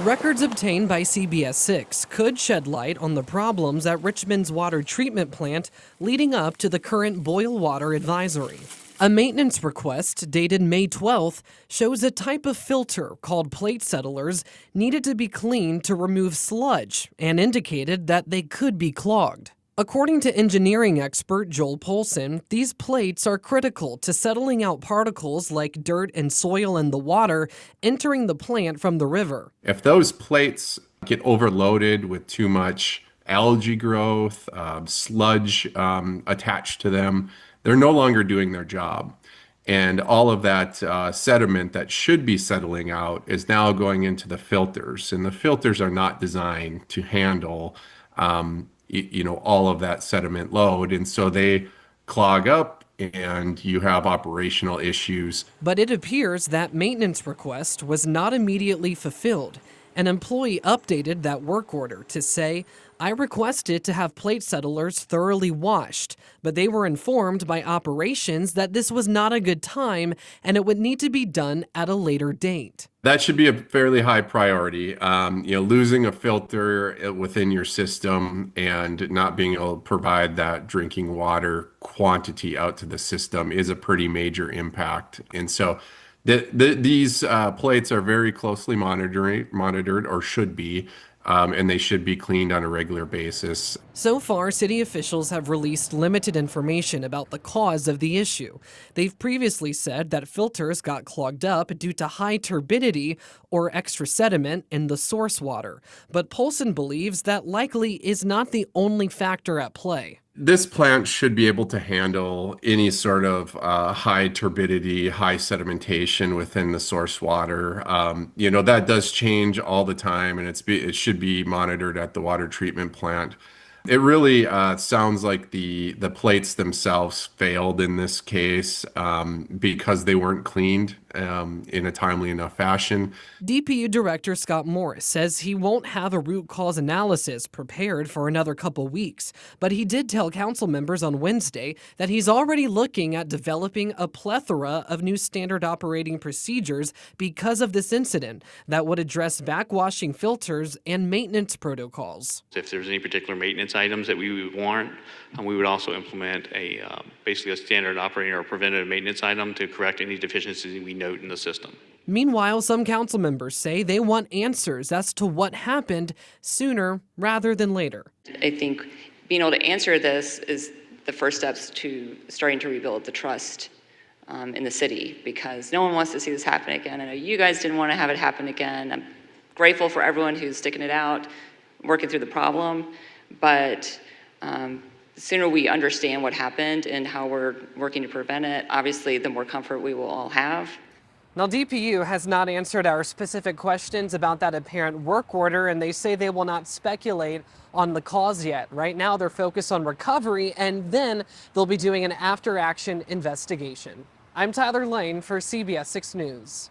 Records obtained by CBS 6 could shed light on the problems at Richmond's water treatment plant leading up to the current boil water advisory. A maintenance request dated May 12th shows a type of filter called plate settlers needed to be cleaned to remove sludge and indicated that they could be clogged. According to engineering expert Joel Polson, these plates are critical to settling out particles like dirt and soil in the water entering the plant from the river. If those plates get overloaded with too much algae growth, sludge attached to them, they're no longer doing their job. And all of that sediment that should be settling out is now going into the filters. And the filters are not designed to handle all of that sediment load. And so they clog up and you have operational issues. But it appears that maintenance request was not immediately fulfilled. An employee updated that work order to say, "I requested to have plate settlers thoroughly washed, but they were informed by operations that this was not a good time and it would need to be done at a later date." That should be a fairly high priority. Losing a filter within your system and not being able to provide that drinking water quantity out to the system is a pretty major impact. And so these plates are very closely monitored or should be, and they should be cleaned on a regular basis. So far, city officials have released limited information about the cause of the issue. They've previously said that filters got clogged up due to high turbidity or extra sediment in the source water. But Polson believes that likely is not the only factor at play. This plant should be able to handle any sort of high turbidity, high sedimentation within the source water. That does change all the time, and it should be monitored at the water treatment plant. It really sounds like the plates themselves failed in this case because they weren't cleaned in a timely enough fashion. DPU Director Scott Morris says he won't have a root cause analysis prepared for another couple weeks, but he did tell council members on Wednesday that he's already looking at developing a plethora of new standard operating procedures because of this incident that would address backwashing filters and maintenance protocols. If there's any particular maintenance items that we would warrant, we would also implement basically a standard operating or preventative maintenance item to correct any deficiencies we note in the system. Meanwhile, some council members say they want answers as to what happened sooner rather than later. I think being able to answer this is the first steps to starting to rebuild the trust in the city, because no one wants to see this happen again. I know you guys didn't want to have it happen again. I'm grateful for everyone who's sticking it out, working through the problem, but the sooner we understand what happened and how we're working to prevent it, obviously the more comfort we will all have. Now, DPU has not answered our specific questions about that apparent work order, and they say they will not speculate on the cause yet. Right now, they're focused on recovery, and then they'll be doing an after-action investigation. I'm Tyler Lane for CBS 6 News.